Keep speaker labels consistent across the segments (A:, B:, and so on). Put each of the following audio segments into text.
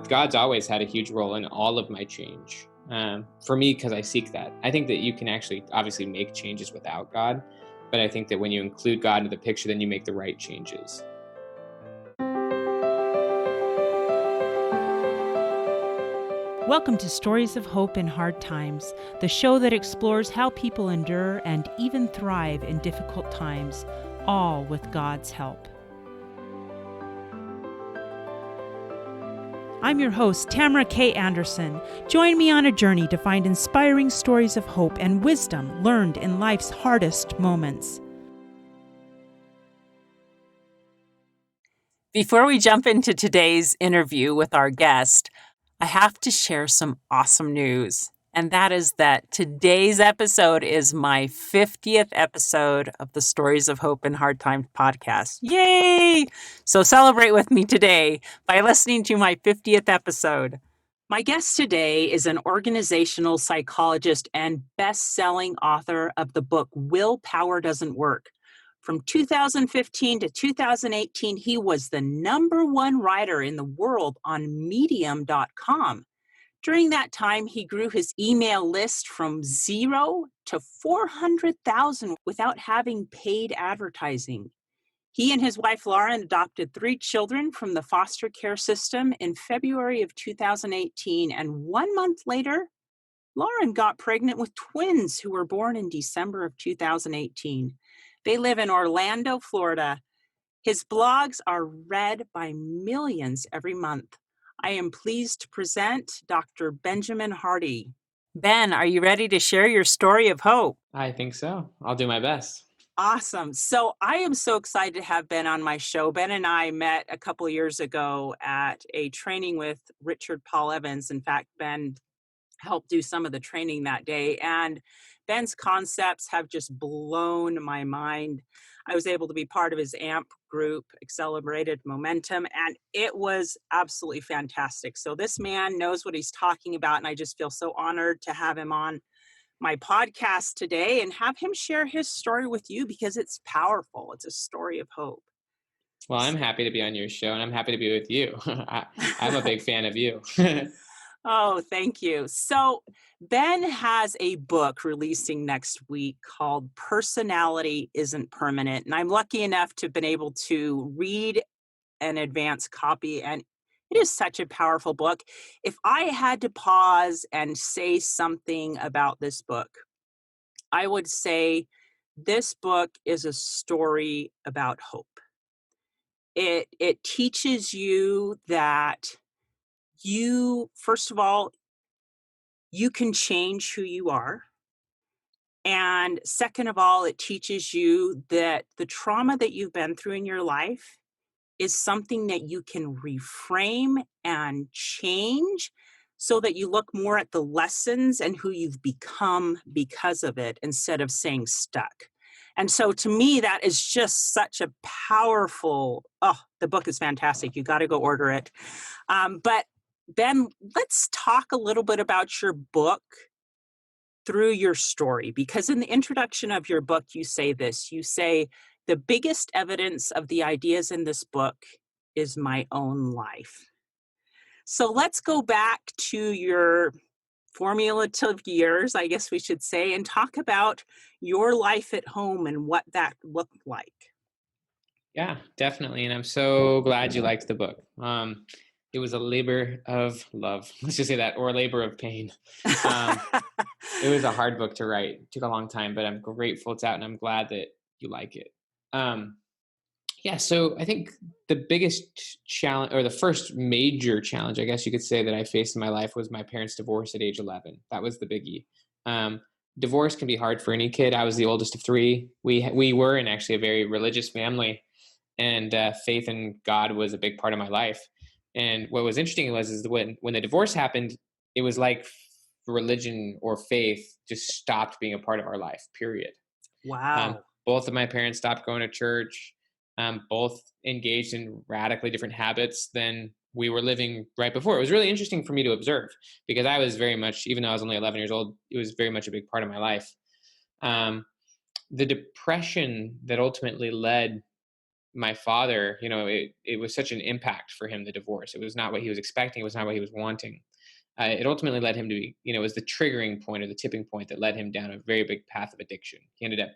A: God's always had a huge role in all of my change. For me, because I seek that. I think that you can actually obviously make changes without God, but I think that when you include God into the picture, then you make the right changes.
B: Welcome to Stories of Hope in Hard Times, the show that explores how people endure and even thrive in difficult times, all with God's help. I'm your host, Tamara K. Anderson. Join me on a journey to find inspiring stories of hope and wisdom learned in life's hardest moments.
C: Before we jump into today's interview with our guest, I have to share some awesome news. And that is that today's episode is my 50th episode of the Stories of Hope in Hard Times podcast. Yay! So celebrate with me today by listening to my 50th episode. My guest today is an organizational psychologist and best-selling author of the book Willpower Doesn't Work. From 2015 to 2018, he was the #1 writer in the world on Medium.com. During that time, he grew his email list from 0 to 400,000 without having paid advertising. He and his wife, Lauren, adopted 3 children from the foster care system in February of 2018, and 1 month later, Lauren got pregnant with twins who were born in December of 2018. They live in Orlando, Florida. His blogs are read by millions every month. I am pleased to present Dr. Benjamin Hardy. Ben, are you ready to share your story of hope?
A: I think so. I'll do my best.
C: Awesome. So I am so excited to have Ben on my show. Ben and I met a couple of years ago at a training with Richard Paul Evans. In fact, Ben helped do some of the training that day. And Ben's concepts have just blown my mind. I was able to be part of his AMP group, Accelerated Momentum, and it was absolutely fantastic. So this man knows what he's talking about, and I just feel so honored to have him on my podcast today and have him share his story with you because it's powerful. It's a story of hope.
A: Well, I'm happy to be on your show, and I'm happy to be with you. I'm a big fan of you.
C: Oh, thank you. So Ben has a book releasing next week called Personality Isn't Permanent. And I'm lucky enough to have been able to read an advance copy. And it is such a powerful book. If I had to pause and say something about this book, I would say this book is a story about hope. It teaches you that you, first of all, you can change who you are. And second of all, it teaches you that the trauma that you've been through in your life is something that you can reframe and change so that you look more at the lessons and who you've become because of it instead of staying stuck. And so to me, that is just such a powerful, the book is fantastic. You got to go order it. But Ben, let's talk a little bit about your book through your story, because in the introduction of your book, you say this, you say, the biggest evidence of the ideas in this book is my own life. So let's go back to your formative years, I guess we should say, and talk about your life at home and what that looked like.
A: Yeah, definitely. And I'm so glad you liked the book. It was a labor of love. Let's just say that, or a labor of pain. It was a hard book to write. It took a long time, but I'm grateful it's out and I'm glad that you like it. So I think the biggest challenge, or the first major challenge, I guess you could say, that I faced in my life was my parents' divorce at age 11. That was the biggie. Divorce can be hard for any kid. I was the oldest of 3. We were in actually a very religious family, and faith in God was a big part of my life. And what was interesting is when the divorce happened, it was like religion or faith just stopped being a part of our life, period.
C: Wow.
A: Both of my parents stopped going to church, both engaged in radically different habits than we were living right before. It was really interesting for me to observe because I was very much, even though I was only 11 years old, it was very much a big part of my life. The depression that ultimately led my father, it was such an impact for him, the divorce. It was not what he was expecting. It was not what he was wanting. It ultimately led him to be, it was the triggering point or the tipping point that led him down a very big path of addiction. He ended up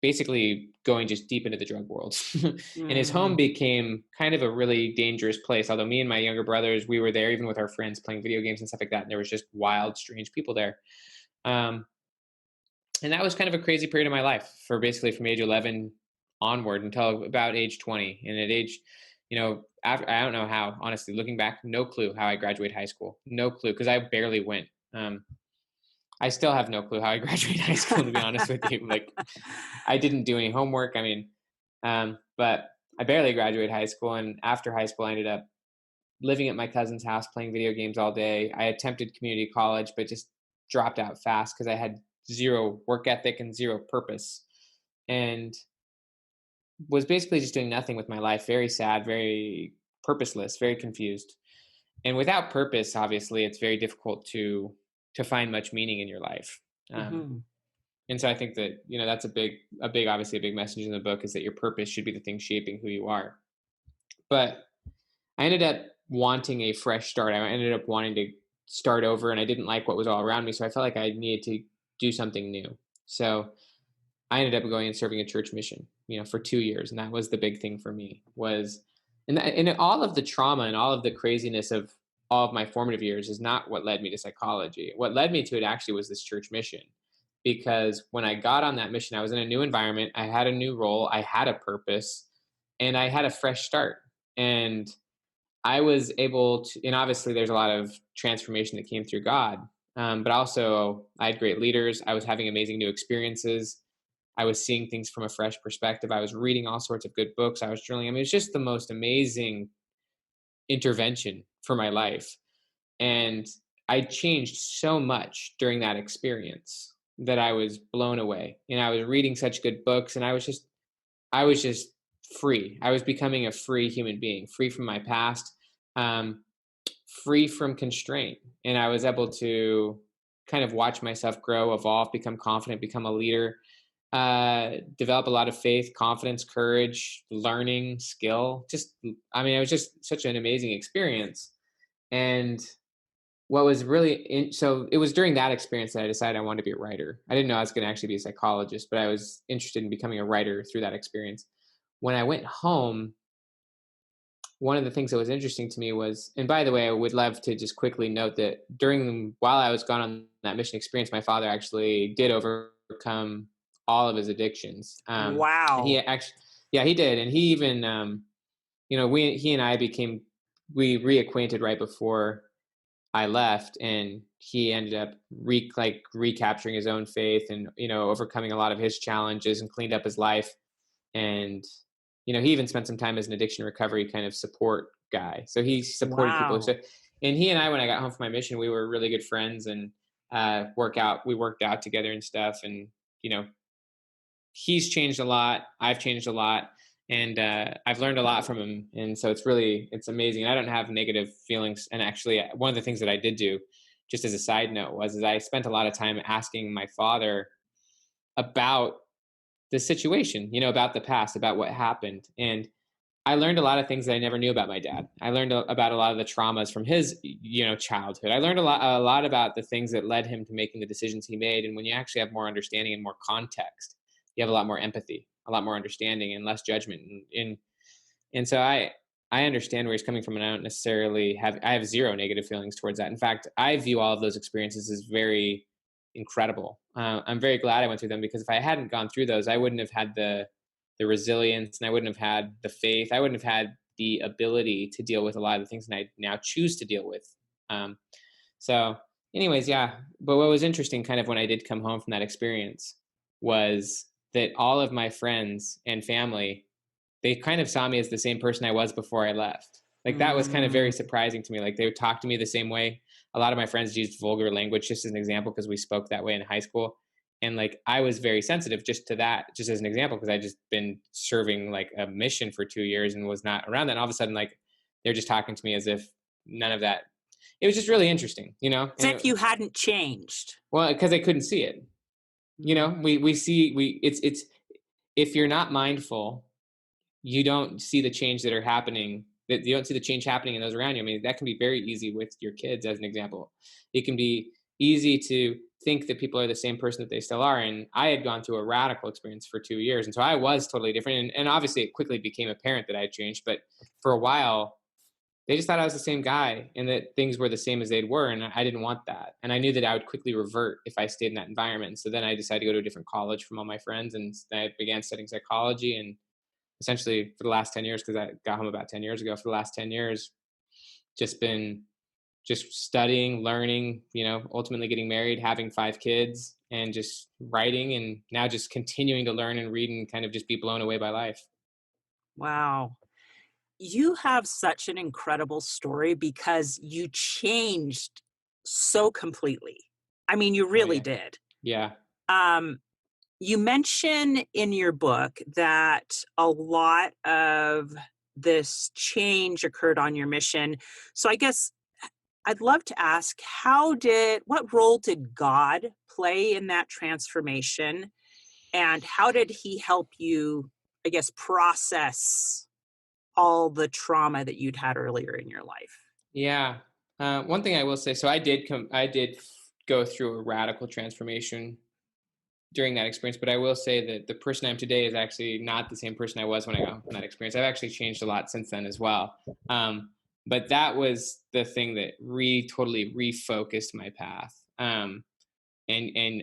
A: basically going just deep into the drug world. And his home
C: Mm.
A: became kind of a really dangerous place. Although me and my younger brothers, we were there even with our friends playing video games and stuff like that. And there was just wild, strange people there. Um, and that was kind of a crazy period of my life for basically from age 11 onward until about age 20. And at age, after, I don't know how, honestly, looking back, no clue how I graduated high school. No clue, because I barely went. I still have no clue how I graduated high school, to be honest with you. Like, I didn't do any homework. I mean, but I barely graduated high school. And after high school, I ended up living at my cousin's house, playing video games all day. I attempted community college, but just dropped out fast because I had zero work ethic and zero purpose, and was basically just doing nothing with my life. Very sad, very purposeless, very confused. And without purpose, obviously, it's very difficult to find much meaning in your life.
C: Mhm.
A: And so I think that, that's obviously a big message in the book, is that your purpose should be the thing shaping who you are. But I ended up wanting a fresh start. I ended up wanting to start over, and I didn't like what was all around me. So I felt like I needed to do something new. So I ended up going and serving a church mission, for 2 years. And that was the big thing for me, and all of the trauma and all of the craziness of all of my formative years is not what led me to psychology. What led me to it actually was this church mission. Because when I got on that mission, I was in a new environment. I had a new role. I had a purpose, and I had a fresh start. And I was able to, and obviously there's a lot of transformation that came through God. But also I had great leaders. I was having amazing new experiences. I was seeing things from a fresh perspective. I was reading all sorts of good books. I was journaling. I mean, it's just the most amazing intervention for my life. And I changed so much during that experience that I was blown away. And I was reading such good books, and I was just free. I was becoming a free human being, free from my past, um, free from constraint. And I was able to kind of watch myself grow, evolve, become confident, become a leader, develop a lot of faith, confidence, courage, learning, skill. It was just such an amazing experience. And what was really so it was during that experience that I decided I wanted to be a writer. I didn't know I was going to actually be a psychologist, but I was interested in becoming a writer through that experience. When I went home, one of the things that was interesting to me was, and by the way, I would love to just quickly note that while I was gone on that mission experience, my father actually did overcome all of his addictions. And he
C: Wow.
A: actually, yeah, he did. And he even, he and I we reacquainted right before I left, and he ended up recapturing his own faith and, overcoming a lot of his challenges and cleaned up his life. And, he even spent some time as an addiction recovery kind of support guy. So he supported people.
C: Wow.
A: And he and I, when I got home from my mission, we were really good friends, and we worked out together and stuff. And, he's changed a lot. I've changed a lot. And I've learned a lot from him. And so it's amazing. I don't have negative feelings. And actually, one of the things that I did do, just as a side note, is I spent a lot of time asking my father about the situation, about the past, about what happened. And I learned a lot of things that I never knew about my dad. I learned about a lot of the traumas from his, childhood. I learned a lot about the things that led him to making the decisions he made. And when you actually have more understanding and more context, you have a lot more empathy, a lot more understanding, and less judgment. And so I understand where he's coming from, and I don't necessarily I have zero negative feelings towards that. In fact, I view all of those experiences as very incredible. I'm very glad I went through them, because if I hadn't gone through those, I wouldn't have had the resilience, and I wouldn't have had the faith. I wouldn't have had the ability to deal with a lot of the things that I now choose to deal with. So anyways, yeah. But what was interesting kind of when I did come home from that experience was that all of my friends and family, they kind of saw me as the same person I was before I left. Like, that was kind of very
C: Mm.
A: surprising to me. Like, they would talk to me the same way. A lot of my friends used vulgar language, just as an example, because we spoke that way in high school. And like, I was very sensitive just to that, just as an example, because I just been serving like a mission for 2 years and was not around that. And all of a sudden, like, they're just talking to me as if none of that. It was just really interesting,
C: As if you hadn't changed.
A: well, because I couldn't see it.
C: Mm.
A: We see, it's if you're not mindful, you don't see the change that are happening, that you don't see the change happening in those around you. I mean, that can be very easy with your kids, as an example. It can be easy to think that people are the same person that they still are. And I had gone through a radical experience for 2 years. And so I was totally different. And obviously it quickly became apparent that I had changed, but for a while, they just thought I was the same guy and that things were the same as they were. And I didn't want that. And I knew that I would quickly revert if I stayed in that environment. So then I decided to go to a different college from all my friends. And then I began studying psychology. And essentially for the last 10 years, because I got home about 10 years ago, for the last 10 years, just been just studying, learning, ultimately getting married, having 5 kids, and just writing, and now just continuing to learn and read and kind of just be blown away by life.
C: Wow. You have such an incredible story because you changed so completely. I mean, you
A: Oh,
C: really
A: yeah.
C: did.
A: Yeah.
C: You mention in your book that a lot of this change occurred on your mission. So I guess I'd love to ask, what role did God play in that transformation? And how did he help you, I guess, process all the trauma that you'd had earlier in your life?
A: Yeah. One thing I will say, so I did go through a radical transformation during that experience, but I will say that the person I am today is actually not the same person I was when I got from that experience. I've actually changed a lot since then as well. But that was the thing that totally refocused my path, and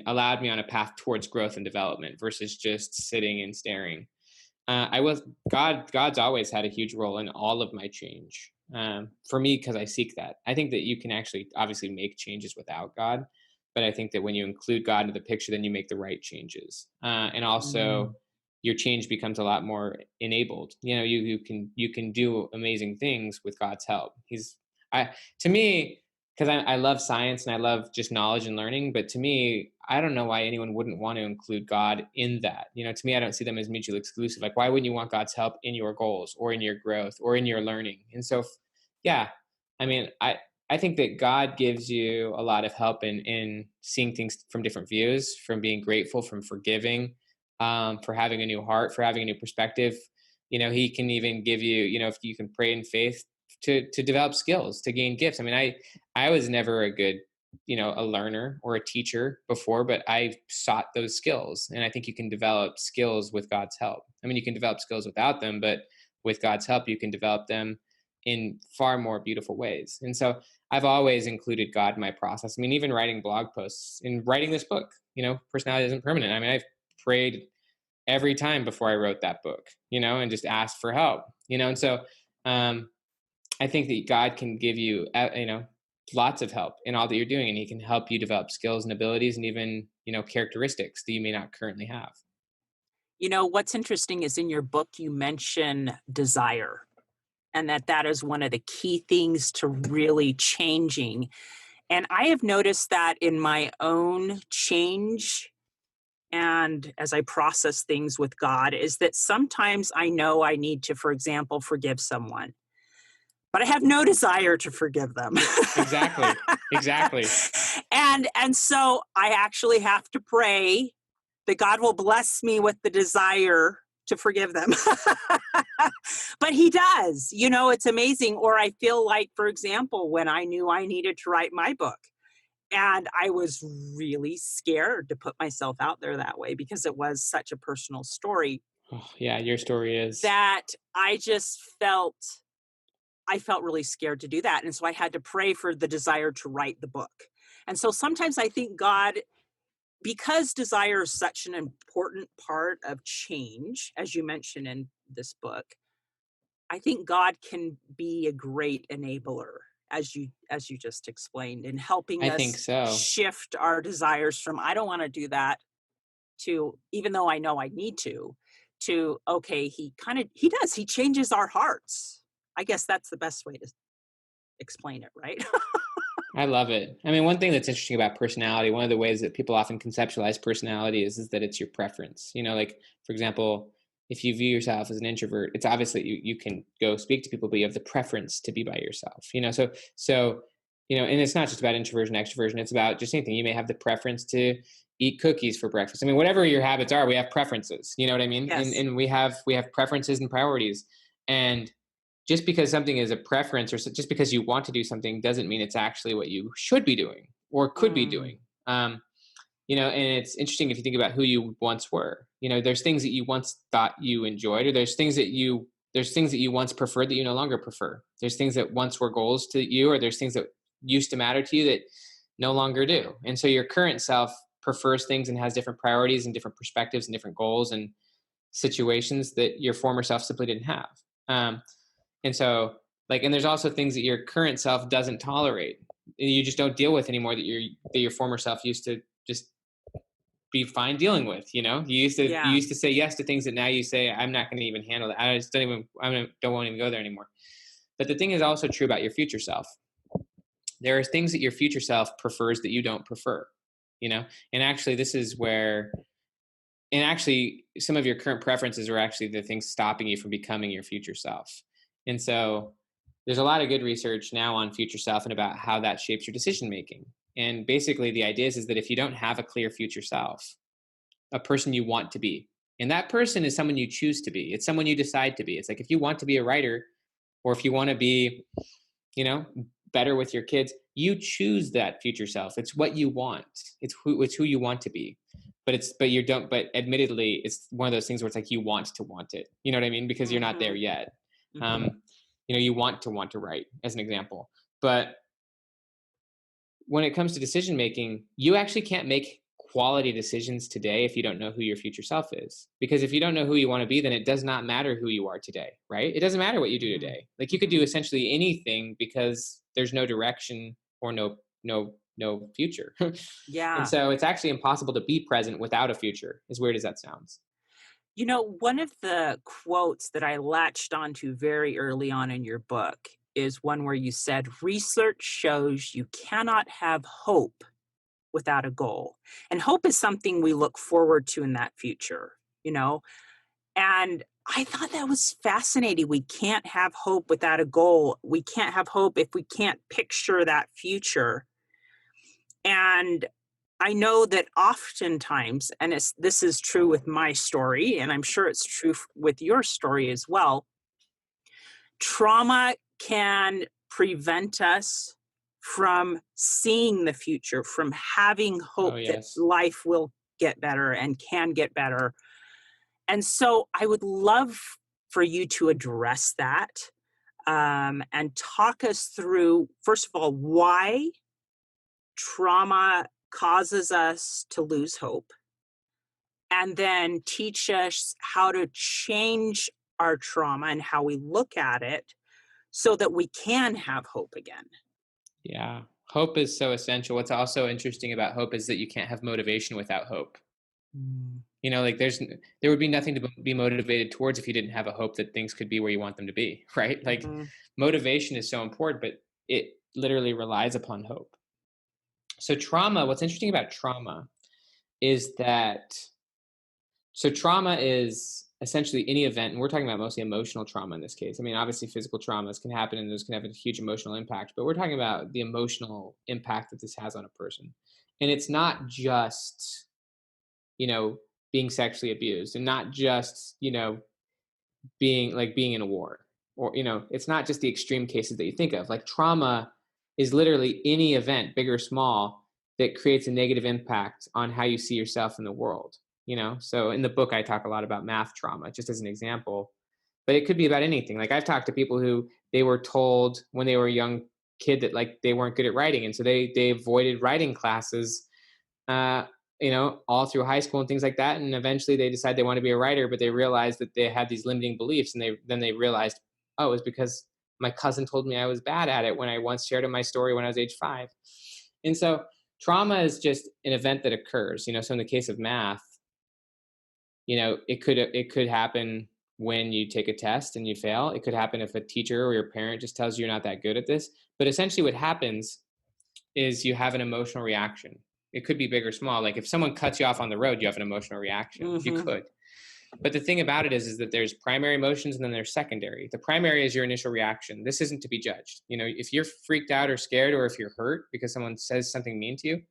A: allowed me on a path towards growth and development versus just sitting and staring. God's always had a huge role in all of my change. For me, because I seek that. I think that you can actually obviously make changes without God, but I think that when you include God into the picture, then you make the right changes. And also your change becomes a lot more enabled. You can do amazing things with God's help. To me, because I love science and I love just knowledge and learning, but to me, I don't know why anyone wouldn't want to include God in that. To me, I don't see them as mutually exclusive. Like, why wouldn't you want God's help in your goals or in your growth or in your learning? And so, yeah, I mean, I think that God gives you a lot of help in seeing things from different views, from being grateful, from forgiving, for having a new heart, for having a new perspective. He can even give you, if you can pray in faith, to develop skills, to gain gifts. I mean, I was never a good, a learner or a teacher before, but I sought those skills. And I think you can develop skills with God's help. I mean, you can develop skills without them, but with God's help, you can develop them in far more beautiful ways. And so I've always included God in my process. I mean, even writing blog posts and writing this book, Personality Isn't Permanent. I mean, I've prayed every time before I wrote that book, and just asked for help, and so, I think that God can give you, lots of help in all that you're doing, and he can help you develop skills and abilities and even, characteristics that you may not currently have.
C: What's interesting is in your book, you mention desire, and that is one of the key things to really changing. And I have noticed that in my own change and as I process things with God, is that sometimes I know I need to, for example, forgive someone, but I have no desire to forgive them.
A: Exactly.
C: And so I actually have to pray that God will bless me with the desire to forgive them. But he does. It's amazing. Or I feel like, for example, when I knew I needed to write my book, and I was really scared to put myself out there that way because it was such a personal story.
A: Oh, yeah, your story is.
C: That I felt really scared to do that. And so I had to pray for the desire to write the book. And so sometimes I think God, because desire is such an important part of change, as you mentioned in this book, I think God can be a great enabler, as you just explained, in helping
A: I think
C: us
A: so.
C: shift our desires from I don't want to do that to, even though I know I need to okay, he does, he changes our hearts. I guess that's the best way to explain it, right?
A: I love it. I mean, one thing that's interesting about personality, one of the ways that people often conceptualize personality is that it's your preference. Like, for example, if you view yourself as an introvert, it's obviously you can go speak to people, but you have the preference to be by yourself. So and it's not just about introversion, extroversion. It's about just anything. You may have the preference to eat cookies for breakfast. I mean, whatever your habits are, we have preferences, you know what I mean?
C: Yes.
A: And we have preferences and priorities. And just because something is a preference, or just because you want to do something, doesn't mean it's actually what you should be doing or could be doing. You know, and it's interesting if you think about who you once were. You know, there's things that you once thought you enjoyed, or there's things that you once preferred that you no longer prefer. There's things that once were goals to you, or there's things that used to matter to you that no longer do. And so your current self prefers things and has different priorities and different perspectives and different goals and situations that your former self simply didn't have. And so, like, and there's also things that your current self doesn't tolerate, and you just don't deal with anymore, that your former self used to just be fine dealing with. You know, you used to say yes to things that now you say, I'm not going to even handle that. I just don't want to even go there anymore. But the thing is also true about your future self. There are things that your future self prefers that you don't prefer, you know? And actually this is where, and actually some of your current preferences are actually the things stopping you from becoming your future self. And so there's a lot of good research now on future self and about how that shapes your decision making. And basically the idea is that if you don't have a clear future self, a person you want to be, and that person is someone you choose to be, it's someone you decide to be. It's like, if you want to be a writer, or if you want to be, you know, better with your kids, you choose that future self. It's what you want. It's who you want to be. But admittedly, it's one of those things where it's like, you want it. You know what I mean? Because you're not there yet. You know, you want to write, as an example. But when it comes to decision making, you actually can't make quality decisions today if you don't know who your future self is. Because if you don't know who you want to be, then it does not matter who you are today, right? It doesn't matter what you do today. Like, you could do essentially anything because there's no direction or no future.
C: Yeah.
A: And so it's actually impossible to be present without a future, as weird as that sounds.
C: You know, one of the quotes that I latched onto very early on in your book is one where you said, research shows you cannot have hope without a goal. And hope is something we look forward to in that future, you know? And I thought that was fascinating. We can't have hope without a goal. We can't have hope if we can't picture that future. And I know that oftentimes, and this is true with my story, and I'm sure it's true with your story as well, trauma can prevent us from seeing the future, from having hope that life will get better and can get better. And so I would love for you to address that and talk us through, first of all, why trauma causes us to lose hope, and then teach us how to change our trauma and how we look at it so that we can have hope again.
A: Yeah. Hope is so essential. What's also interesting about hope is that you can't have motivation without hope. You know, like there would be nothing to be motivated towards if you didn't have a hope that things could be where you want them to be, right? Like, motivation is so important, but it literally relies upon hope. So trauma, what's interesting about trauma is that, so trauma is essentially any event, and we're talking about mostly emotional trauma in this case. I mean, obviously physical traumas can happen and those can have a huge emotional impact, but we're talking about the emotional impact that this has on a person. And it's not just, you know, being sexually abused, and not just, you know, being in a war, or, you know, it's not just the extreme cases that you think of. Like, trauma is literally any event, big or small, that creates a negative impact on how you see yourself in the world, you know? So in the book, I talk a lot about math trauma, just as an example, but it could be about anything. Like, I've talked to people who they were told when they were a young kid that, like, they weren't good at writing. And so they avoided writing classes, you know, all through high school and things like that. And eventually they decide they want to be a writer, but they realized that they had these limiting beliefs. And then they realized, oh, it was because my cousin told me I was bad at it when I once shared my story when I was age 5. And so trauma is just an event that occurs, you know. So in the case of math, you know, it could happen when you take a test and you fail. It could happen if a teacher or your parent just tells you you're not that good at this. But essentially what happens is you have an emotional reaction. It could be big or small. Like, if someone cuts you off on the road, you have an emotional reaction. You could. But the thing about it is that there's primary emotions and then there's secondary. The primary is your initial reaction. This isn't to be judged. You know, if you're freaked out or scared, or if you're hurt because someone says something mean to you,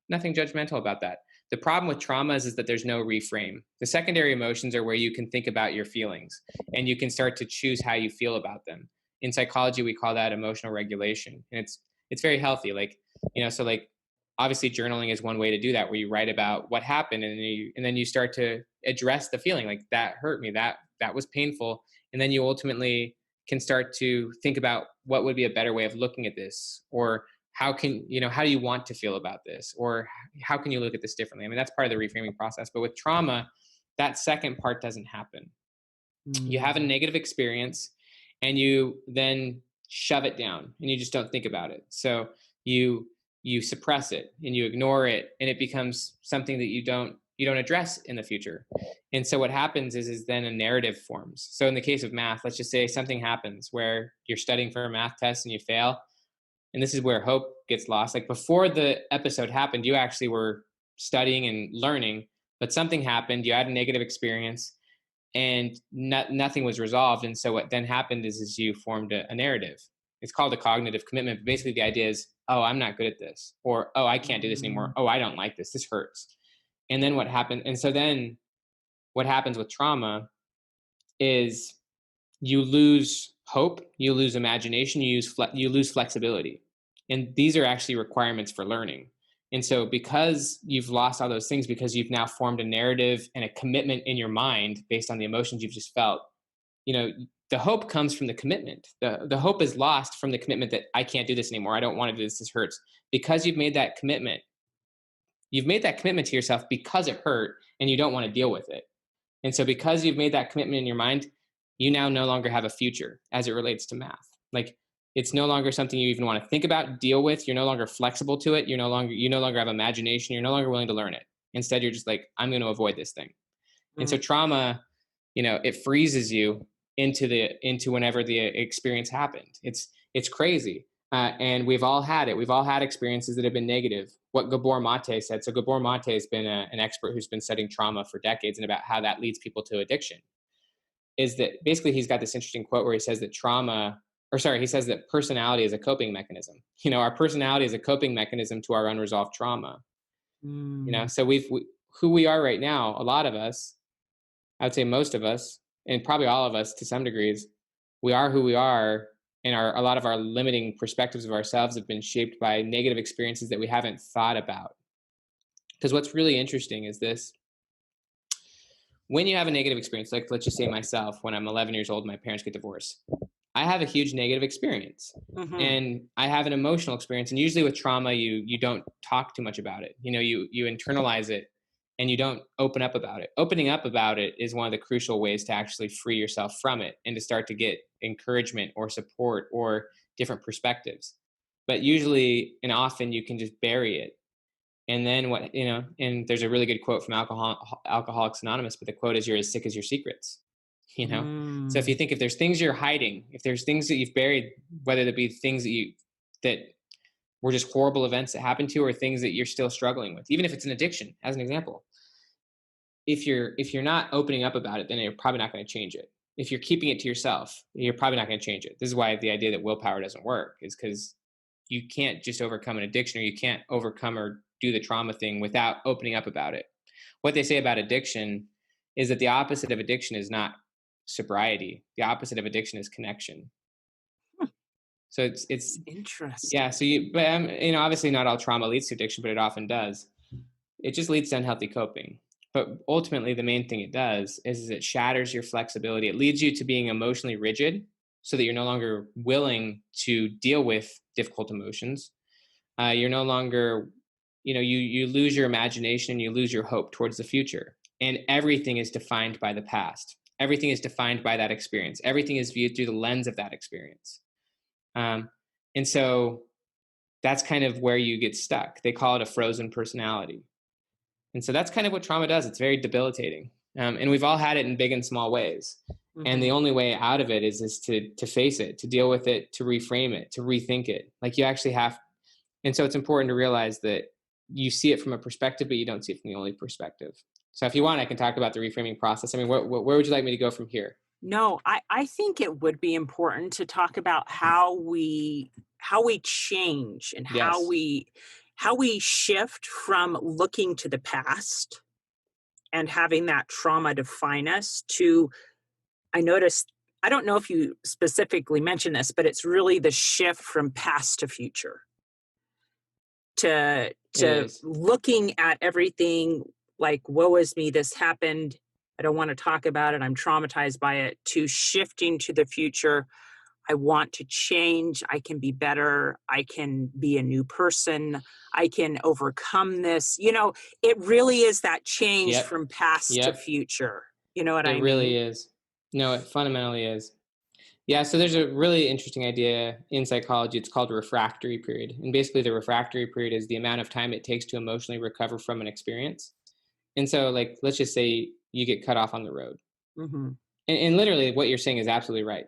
A: nothing judgmental about that. The problem with trauma is that there's no reframe. The secondary emotions are where you can think about your feelings and you can start to choose how you feel about them. In psychology, we call that emotional regulation. And it's very healthy. Like, so like obviously journaling is one way to do that, where you write about what happened and then you start to address the feeling, like that hurt me, that was painful. And then you ultimately can start to think about what would be a better way of looking at this, or how do you want to feel about this, or how can you look at this differently? I mean, that's part of the reframing process. But with trauma, that second part doesn't happen. You have a negative experience and you then shove it down and you just don't think about it. So you suppress it and you ignore it, and it becomes something that you don't address in the future. And so what happens is then a narrative forms. So in the case of math, let's just say something happens where you're studying for a math test and you fail. And this is where hope gets lost. Like before the episode happened, you actually were studying and learning, but something happened, you had a negative experience, and nothing was resolved. And so what then happened is you formed a narrative. It's called a cognitive commitment. But basically the idea is, oh, I'm not good at this, or, oh, I can't do this anymore. Oh, I don't like this. This hurts. And then what happened? And so then what happens with trauma is you lose hope, you lose imagination, you lose flexibility. And these are actually requirements for learning. And so because you've lost all those things, because you've now formed a narrative and a commitment in your mind based on the emotions you've just felt, the hope comes from the commitment. The hope is lost from the commitment that I can't do this anymore. I don't want to do this. This hurts. Because you've made that commitment. You've made that commitment to yourself because it hurt and you don't want to deal with it. And so because you've made that commitment in your mind, you now no longer have a future as it relates to math. Like it's no longer something you even want to think about, deal with. You're no longer flexible to it. You no longer have imagination. You're no longer willing to learn it. Instead, you're just like, I'm going to avoid this thing. And so trauma, it freezes you into whenever the experience happened. It's crazy. And we've all had it. We've all had experiences that have been negative. What Gabor Mate said. So Gabor Mate has been an expert who's been studying trauma for decades and about how that leads people to addiction. Is that basically he's got this interesting quote where he says that he says that personality is a coping mechanism. Our personality is a coping mechanism to our unresolved trauma. So who we are right now, a lot of us, I would say most of us, and probably all of us to some degrees, we are who we are. And a lot of our limiting perspectives of ourselves have been shaped by negative experiences that we haven't thought about. Because what's really interesting is this. When you have a negative experience, like let's just say myself, when I'm 11 years old, my parents get divorced. I have a huge negative experience and I have an emotional experience. And usually with trauma, you don't talk too much about it. You internalize it and you don't open up about it. Opening up about it is one of the crucial ways to actually free yourself from it and to start to get encouragement or support or different perspectives. But usually and often you can just bury it. And then and there's a really good quote from Alcoholics Anonymous, but the quote is, you're as sick as your secrets. So if you think, if there's things you're hiding, if there's things that you've buried, whether it be things that were just horrible events that happened to you, or things that you're still struggling with, even if it's an addiction, as an example, if you're not opening up about it, then you're probably not going to change it. If you're keeping it to yourself, you're probably not going to change it. This is why the idea that willpower doesn't work, is because you can't just overcome an addiction, or you can't overcome or do the trauma thing without opening up about it. What they say about addiction is that the opposite of addiction is not sobriety. The opposite of addiction is connection. So it's
C: interesting.
A: Yeah. So obviously not all trauma leads to addiction, but it often does. It just leads to unhealthy coping. But ultimately, the main thing it does is it shatters your flexibility. It leads you to being emotionally rigid, so that you're no longer willing to deal with difficult emotions. You're no longer, you lose your imagination, you lose your hope towards the future. And everything is defined by the past. Everything is defined by that experience. Everything is viewed through the lens of that experience. And so that's kind of where you get stuck. They call it a frozen personality. And so that's kind of what trauma does. It's very debilitating. And we've all had it in big and small ways. And the only way out of it is to face it, to deal with it, to reframe it, to rethink it. Like you actually have. And so it's important to realize that you see it from a perspective, but you don't see it from the only perspective. So if you want, I can talk about the reframing process. I mean, where would you like me to go from here?
C: No, I think it would be important to talk about how we change and
A: Yes.
C: how we shift from looking to the past and having that trauma define us to, I noticed, I don't know if you specifically mentioned this, but it's really the shift from past to future, to
A: It is.
C: looking at everything like, woe is me, this happened, I don't want to talk about it, I'm traumatized by it, to shifting to the future. I want to change. I can be better. I can be a new person. I can overcome this. It really is that change
A: Yep.
C: from past to
A: Yep.
C: future. You know what
A: It
C: I
A: really
C: mean?
A: is. No, it fundamentally is. Yeah, so there's a really interesting idea in psychology. It's called a refractory period. And basically, the refractory period is the amount of time it takes to emotionally recover from an experience. And so, like, let's just say you get cut off on the road.
C: Hmm.
A: And literally, what you're saying is absolutely right.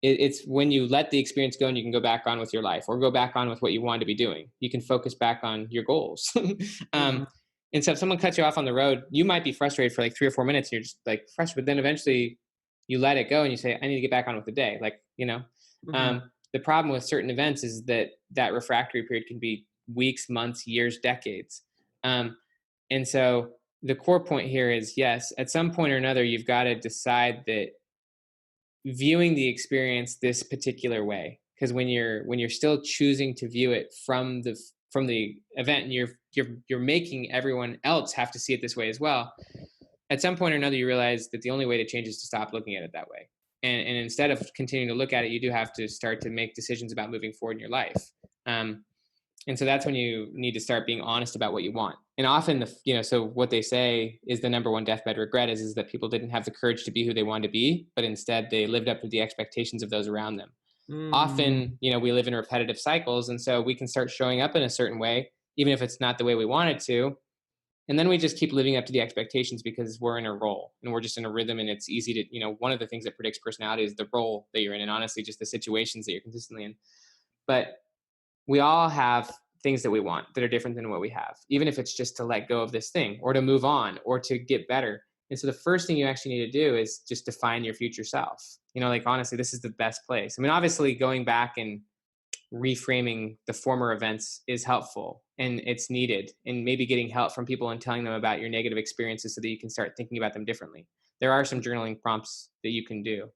A: It's when you let the experience go and you can go back on with your life or go back on with what you want to be doing. You can focus back on your goals.
C: Hmm.
A: um, and so if someone cuts you off on the road, you might be frustrated for like 3 or 4 minutes and you're just like frustrated, but then eventually you let it go and you say, I need to get back on with the day.
C: Hmm.
A: The problem with certain events is that refractory period can be weeks, months, years, decades. And so the core point here is, yes, at some point or another, you've got to decide that viewing the experience this particular way, because when you're still choosing to view it from the event, and you're making everyone else have to see it this way as well, at some point or another you realize that the only way to change is to stop looking at it that way, and instead of continuing to look at it, you do have to start to make decisions about moving forward in your life. Um, and so that's when you need to start being honest about what you want. And often so what they say is the number one deathbed regret is that people didn't have the courage to be who they wanted to be, but instead they lived up to the expectations of those around them.
C: Mm.
A: Often, we live in repetitive cycles, and so we can start showing up in a certain way even if it's not the way we wanted to, and then we just keep living up to the expectations because we're in a role and we're just in a rhythm, and it's easy to, one of the things that predicts personality is the role that you're in, and honestly just the situations that you're consistently in. But we all have things that we want that are different than what we have, even if it's just to let go of this thing or to move on or to get better. And so the first thing you actually need to do is just define your future self. Like, honestly, this is the best place. I mean, obviously going back and reframing the former events is helpful and it's needed, and maybe getting help from people and telling them about your negative experiences so that you can start thinking about them differently. There are some journaling prompts that you can do,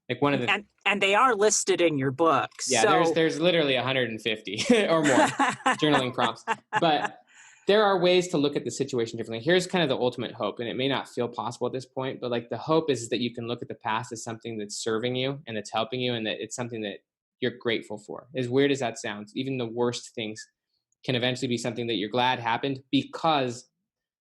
A: like one of the,
C: And they are listed in your book.
A: yeah,
C: So
A: there's literally 150 or more journaling prompts. But there are ways to look at the situation differently. Here's kind of the ultimate hope, and it may not feel possible at this point, but like the hope is that you can look at the past as something that's serving you and that's helping you, and that it's something that you're grateful for. As weird as that sounds, even the worst things can eventually be something that you're glad happened, because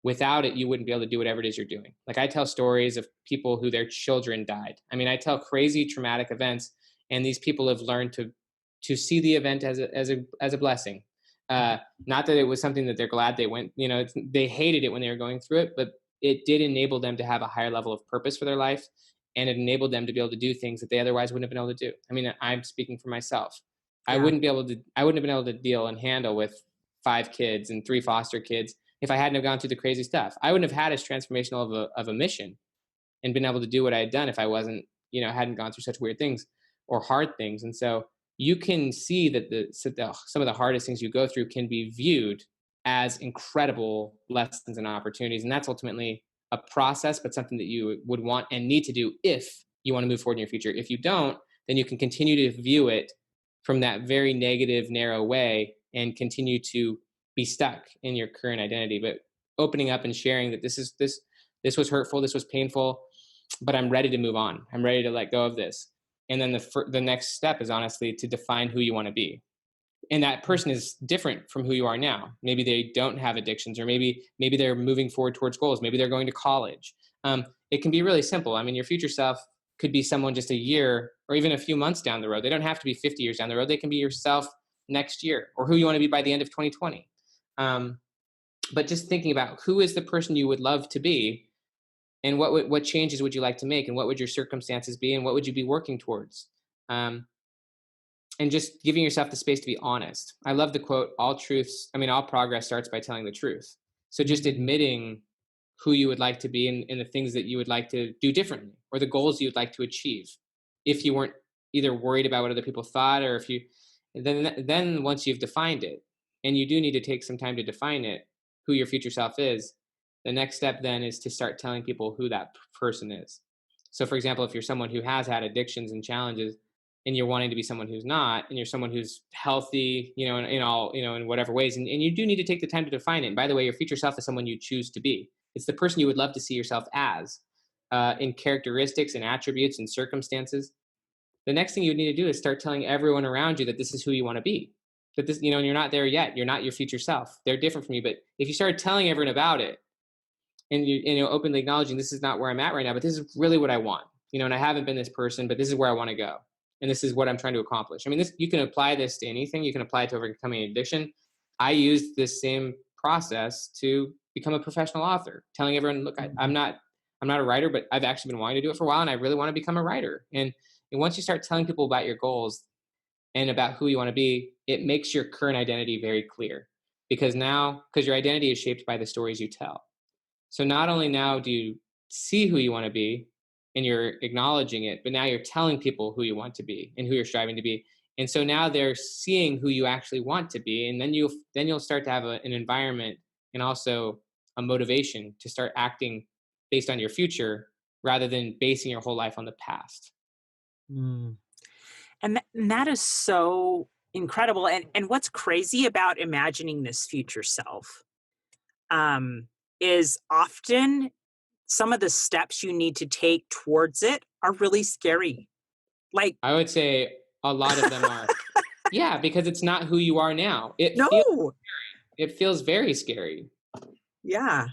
A: without it, you wouldn't be able to do whatever it is you're doing. Like, I tell stories of people who their children died. I mean, I tell crazy traumatic events, and these people have learned to see the event as a blessing. Not that it was something that they're glad they went, they hated it when they were going through it, but it did enable them to have a higher level of purpose for their life. And it enabled them to be able to do things that they otherwise wouldn't have been able to do. I mean, I'm speaking for myself. I
C: yeah.
A: wouldn't have been able to deal and handle with 5 kids and 3 foster kids if I hadn't have gone through the crazy stuff. I wouldn't have had as transformational of a mission and been able to do what I had done if I wasn't, hadn't gone through such weird things or hard things. And so you can see that some of the hardest things you go through can be viewed as incredible lessons and opportunities. And that's ultimately a process, but something that you would want and need to do if you want to move forward in your future. If you don't, then you can continue to view it from that very negative, narrow way and continue to be stuck in your current identity. But opening up and sharing that this was hurtful, this was painful, but I'm ready to move on. I'm ready to let go of this. And then the next step is honestly to define who you want to be. And that person is different from who you are now. Maybe they don't have addictions, or maybe they're moving forward towards goals. Maybe they're going to college. It can be really simple. I mean, your future self could be someone just a year or even a few months down the road. They don't have to be 50 years down the road. They can be yourself next year, or who you want to be by the end of 2020. But just thinking about who is the person you would love to be, and what changes would you like to make, and what would your circumstances be, and what would you be working towards? And just giving yourself the space to be honest. I love the quote, all progress starts by telling the truth. So just admitting who you would like to be, and the things that you would like to do differently, or the goals you'd like to achieve. If you weren't either worried about what other people thought, or then once you've defined it, and you do need to take some time to define it, who your future self is, the next step then is to start telling people who that person is. So for example, if you're someone who has had addictions and challenges, and you're wanting to be someone who's not, and you're someone who's healthy, in all, in whatever ways, and you do need to take the time to define it. And by the way, your future self is someone you choose to be. It's the person you would love to see yourself as, in characteristics and attributes and circumstances. The next thing you need to do is start telling everyone around you that this is who you want to be. That this, and you're not there yet. You're not your future self. They're different from you. But if you start telling everyone about it, and you openly acknowledging, this is not where I'm at right now, but this is really what I want, and I haven't been this person, but this is where I want to go. And this is what I'm trying to accomplish. I mean, you can apply this to anything. You can apply it to overcoming addiction. I used this same process to become a professional author, telling everyone, look, I'm not a writer, but I've actually been wanting to do it for a while, and I really want to become a writer. And once you start telling people about your goals and about who you want to be, it makes your current identity very clear. Because your identity is shaped by the stories you tell. So not only now do you see who you want to be, and you're acknowledging it, but now you're telling people who you want to be and who you're striving to be. And so now they're seeing who you actually want to be. And then you'll start to have an environment and also a motivation to start acting based on your future rather than basing your whole life on the past.
C: Mm. And that is so incredible. And what's crazy about imagining this future self is often some of the steps you need to take towards it are really scary. Like,
A: I would say a lot of them are. Yeah, because it's not who you are now. It feels very scary.
C: Yeah.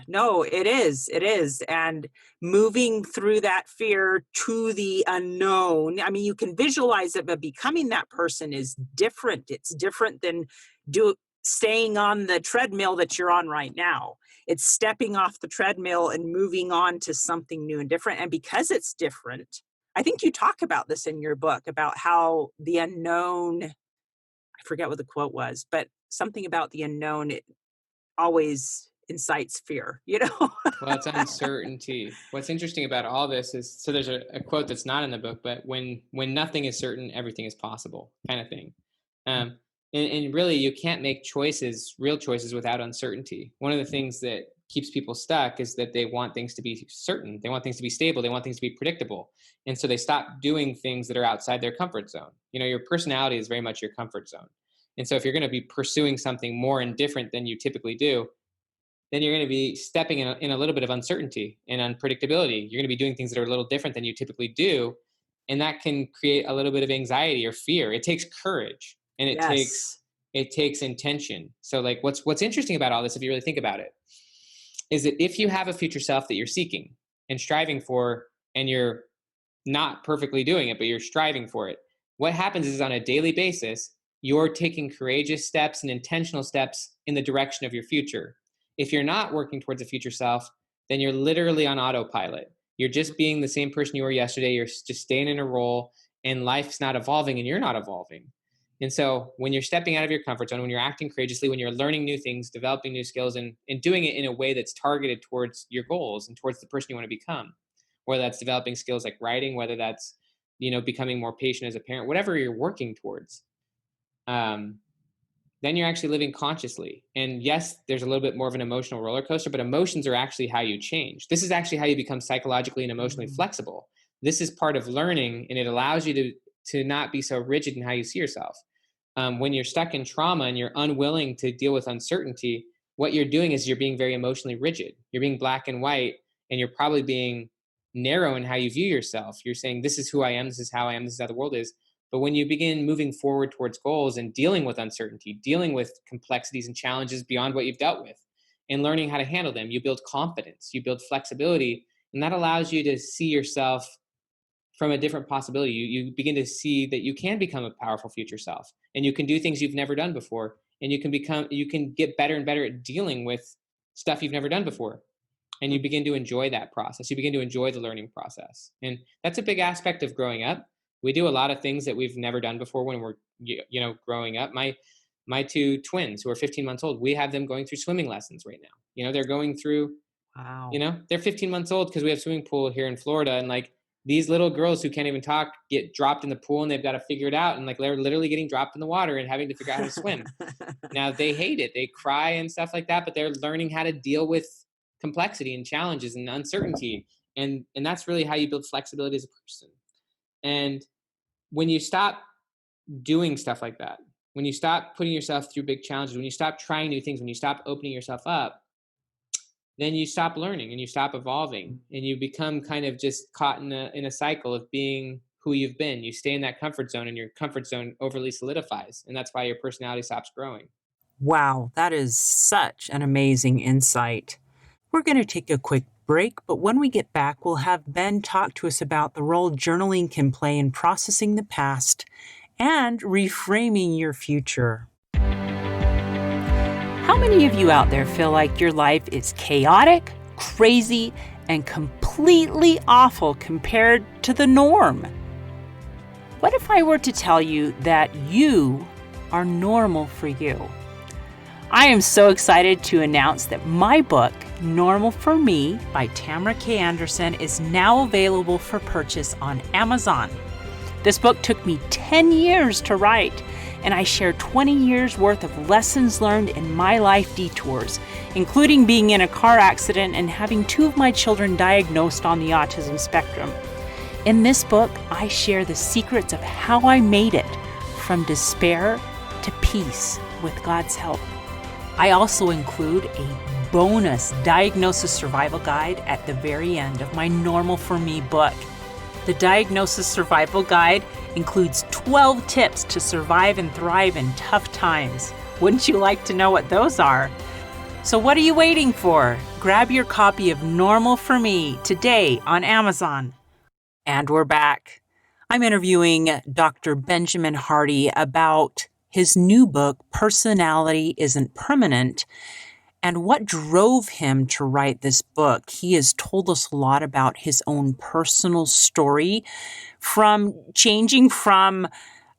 C: No, it is. And moving through that fear to the unknown, I mean, you can visualize it, but becoming that person is different. It's different than staying on the treadmill that you're on right now. It's stepping off the treadmill and moving on to something new and different. And because it's different, I think you talk about this in your book, about how the unknown, I forget what the quote was, but something about the unknown, it always incites fear,
A: Well, it's uncertainty. What's interesting about all this is, so there's a quote that's not in the book, but when nothing is certain, everything is possible, kind of thing. And really, you can't make real choices without uncertainty. One of the things that keeps people stuck is that they want things to be certain. They want things to be stable. They want things to be predictable. And so they stop doing things that are outside their comfort zone. Your personality is very much your comfort zone. And so if you're going to be pursuing something more and different than you typically do, then you're going to be stepping in a little bit of uncertainty and unpredictability. You're going to be doing things that are a little different than you typically do. And that can create a little bit of anxiety or fear. It takes courage. And it takes intention. So like what's interesting about all this, if you really think about it, is that if you have a future self that you're seeking and striving for, and you're not perfectly doing it, but you're striving for it, what happens is on a daily basis, you're taking courageous steps and intentional steps in the direction of your future. If you're not working towards a future self, then you're literally on autopilot. You're just being the same person you were yesterday. You're just staying in a role, and life's not evolving and you're not evolving. And so when you're stepping out of your comfort zone, when you're acting courageously, when you're learning new things, developing new skills, and doing it in a way that's targeted towards your goals and towards the person you want to become, whether that's developing skills like writing, whether that's, becoming more patient as a parent, whatever you're working towards, then you're actually living consciously. And yes, there's a little bit more of an emotional roller coaster, but emotions are actually how you change. This is actually how you become psychologically and emotionally flexible. This is part of learning, and it allows you to not be so rigid in how you see yourself. When you're stuck in trauma and you're unwilling to deal with uncertainty, what you're doing is you're being very emotionally rigid. You're being black and white, and you're probably being narrow in how you view yourself. You're saying, this is who I am, this is how I am, this is how the world is. But when you begin moving forward towards goals and dealing with uncertainty, dealing with complexities and challenges beyond what you've dealt with, and learning how to handle them, you build confidence, you build flexibility, and that allows you to see yourself from a different possibility. You begin to see that you can become a powerful future self, and you can do things you've never done before, and you can get better and better at dealing with stuff you've never done before. And you begin to enjoy that process. You begin to enjoy the learning process. And that's a big aspect of growing up. We do a lot of things that we've never done before when we're, growing up. My two twins who are 15 months old, we have them going through swimming lessons right now. They're going through,
C: wow.
A: They're 15 months old because we have a swimming pool here in Florida. And these little girls who can't even talk get dropped in the pool and they've got to figure it out. And like, they're literally getting dropped in the water and having to figure out how to swim. Now they hate it. They cry and stuff like that, but they're learning how to deal with complexity and challenges and uncertainty. And that's really how you build flexibility as a person. And when you stop doing stuff like that, when you stop putting yourself through big challenges, when you stop trying new things, when you stop opening yourself up, then you stop learning and you stop evolving and you become kind of just caught in a cycle of being who you've been. You stay in that comfort zone and your comfort zone overly solidifies. And that's why your personality stops growing.
C: Wow, that is such an amazing insight. We're going to take a quick break, but when we get back, we'll have Ben talk to us about the role journaling can play in processing the past and reframing your future. How many of you out there feel like your life is chaotic, crazy, and completely awful compared to the norm? What if I were to tell you that you are normal for you? I am so excited to announce that my book, Normal for Me by Tamara K. Anderson, is now available for purchase on Amazon. This book took me 10 years to write, and I share 20 years worth of lessons learned in my life detours, including being in a car accident and having 2 of my children diagnosed on the autism spectrum. In this book, I share the secrets of how I made it from despair to peace with God's help. I also include a bonus diagnosis survival guide at the very end of my Normal for Me book. The Diagnosis Survival Guide includes 12 tips to survive and thrive in tough times. Wouldn't you like to know what those are? So what are you waiting for? Grab your copy of Normal for Me today on Amazon. And we're back. I'm interviewing Dr. Benjamin Hardy about his new book, Personality Isn't Permanent, and what drove him to write this book. He has told us a lot about his own personal story, from changing from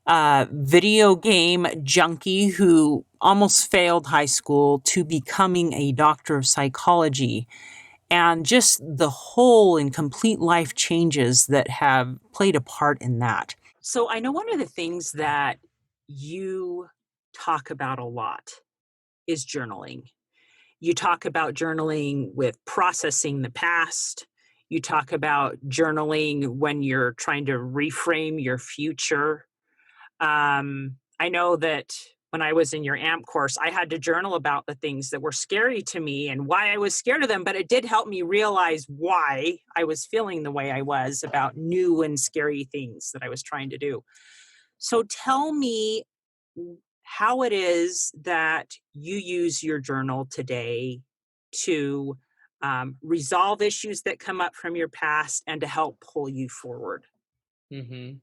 C: a video game junkie who almost failed high school to becoming a doctor of psychology, and just the whole and complete life changes that have played a part in that. So I know one of the things that you talk about a lot is journaling. You talk about journaling with processing the past. You talk about journaling when you're trying to reframe your future. I know that when I was in your AMP course, I had to journal about the things that were scary to me and why I was scared of them, but it did help me realize why I was feeling the way I was about new and scary things that I was trying to do. So tell me how it is that you use your journal today to resolve issues that come up from your past and to help pull you forward.
A: Mm-hmm.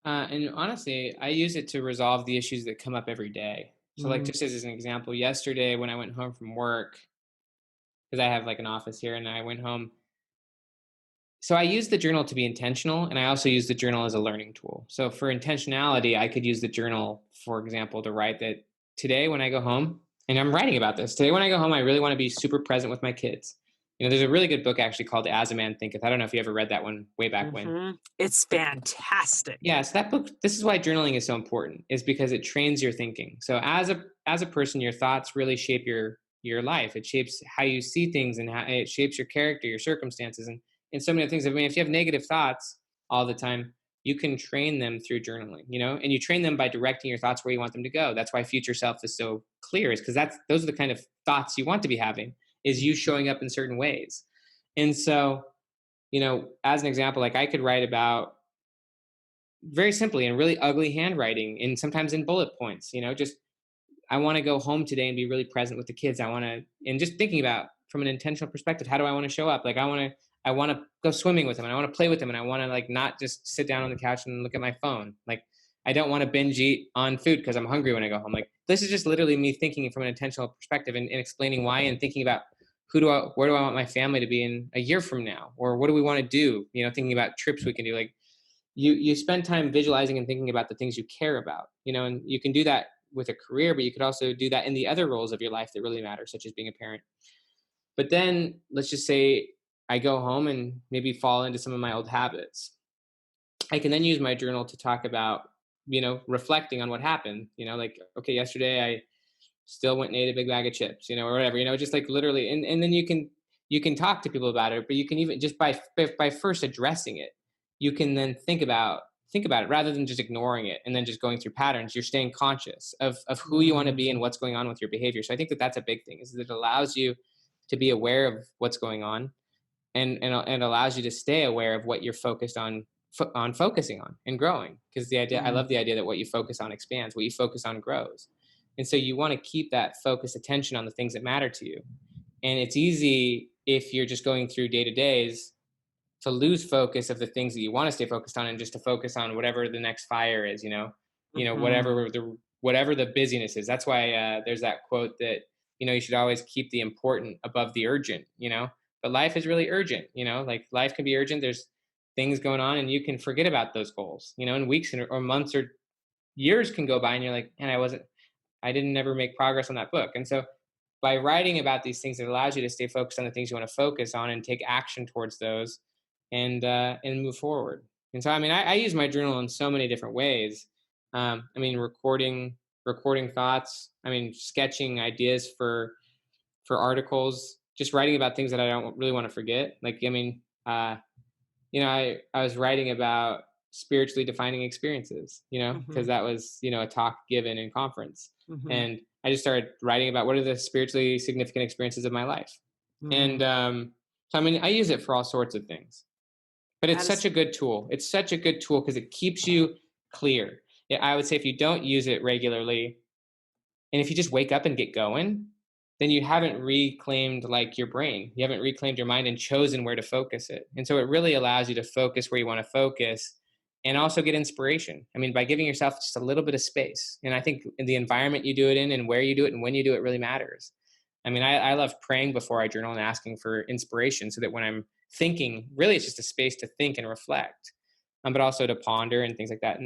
A: And honestly, I use it to resolve the issues that come up every day. So like, just as an example, yesterday when I went home from work, because I have like an office here, and I went home. So I use the journal to be intentional, and I also use the journal as a learning tool. So for intentionality, I could use the journal, for example, to write that today when I go home, and I'm writing about this, today when I go home, I really want to be super present with my kids. You know, there's a really good book actually called As a Man Thinketh. I don't know if you ever read that one way back when.
C: It's fantastic.
A: Yeah, so that book, this is why journaling is so important, is because it trains your thinking. So as a person, your thoughts really shape your life. It shapes how you see things, and how it shapes your character, your circumstances, and so many other things. I mean, if you have negative thoughts all the time, you can train them through journaling, you know, and you train them by directing your thoughts where you want them to go. That's why future self is so clear, is because those are the kind of thoughts you want to be having, is you showing up in certain ways. And so, you know, as an example, like I could write about, very simply, in really ugly handwriting, and sometimes in bullet points, you know, just, I want to go home today and be really present with the kids. And just thinking about from an intentional perspective, how do I want to show up? Like I want to go swimming with them, and I want to play with them, and I want to like not just sit down on the couch and look at my phone. Like I don't want to binge eat on food because I'm hungry when I go home. Like this is just literally me thinking from an intentional perspective, and explaining why, and thinking about where do I want my family to be in a year from now? Or what do we want to do? You know, thinking about trips we can do. Like you spend time visualizing and thinking about the things you care about, you know, and you can do that with a career, but you could also do that in the other roles of your life that really matter, such as being a parent. But then let's just say I go home and maybe fall into some of my old habits. I can then use my journal to talk about, reflecting on what happened, like, okay, yesterday I still went and ate a big bag of chips, or whatever, just like literally, and then you can talk to people about it, but you can even just by first addressing it, you can then think about it rather than just ignoring it and then just going through patterns. You're staying conscious of who you want to be and what's going on with your behavior. So I think that that's a big thing, is that it allows you to be aware of what's going on, and allows you to stay aware of what you're focused on focusing on and growing. Because I love the idea that what you focus on expands, what you focus on grows. And so you want to keep that focused attention on the things that matter to you. And it's easy, if you're just going through day to days, to lose focus of the things that you want to stay focused on, and just to focus on whatever the next fire is, whatever the busyness is. That's why there's that quote that, you should always keep the important above the urgent, but life is really urgent, like life can be urgent. There's things going on and you can forget about those goals, and weeks or months or years can go by and you're like, man, I didn't ever make progress on that book. And so by writing about these things, it allows you to stay focused on the things you want to focus on and take action towards those, and move forward. And so, I use my journal in so many different ways. Recording thoughts, sketching ideas for articles, just writing about things that I don't really want to forget. Like, I was writing about spiritually defining experiences, because that was, a talk given in conference. And I just started writing about what are the spiritually significant experiences of my life. And I use it for all sorts of things. But it's such a good tool. It's such a good tool because it keeps you clear. Yeah, I would say if you don't use it regularly, and if you just wake up and get going, then you haven't reclaimed like your brain. You haven't reclaimed your mind and chosen where to focus it. And so it really allows you to focus where you want to focus, and also get inspiration. By giving yourself just a little bit of space. And I think in the environment you do it in and where you do it and when you do it really matters. I love praying before I journal and asking for inspiration, so that when I'm thinking, really it's just a space to think and reflect, but also to ponder and things like that.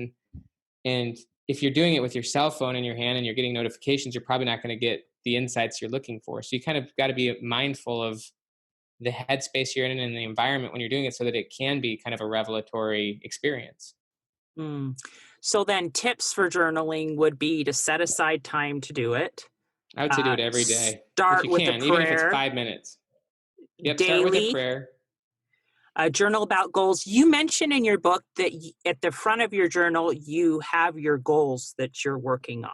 A: And if you're doing it with your cell phone in your hand and you're getting notifications, you're probably not going to get the insights you're looking for. So you kind of got to be mindful of the headspace you're in and the environment when you're doing it, so that it can be kind of a revelatory experience.
C: So then tips for journaling would be to set aside time to do it.
A: I would say do it every day.
C: Start with a prayer.
A: Even if it's 5 minutes. Yep,
C: daily.
A: Start with a prayer.
C: Journal about goals. You mentioned in your book that at the front of your journal, you have your goals that you're working on,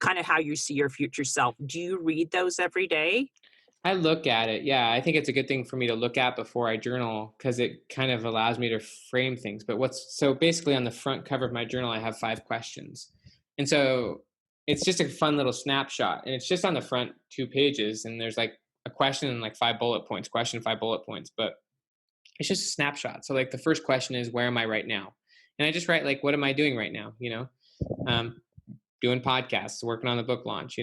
C: kind of how you see your future self. Do you read those every day?
A: I look at it. Yeah, I think it's a good thing for me to look at before I journal, because it kind of allows me to frame things. But so basically on the front cover of my journal, I have 5 questions. And so it's just a fun little snapshot, and it's just on the front 2 pages. And there's like a question and like 5 bullet points, question, 5 bullet points, but it's just a snapshot. So like the first question is, where am I right now? And I just write like, what am I doing right now? Doing podcasts, working on the book launch,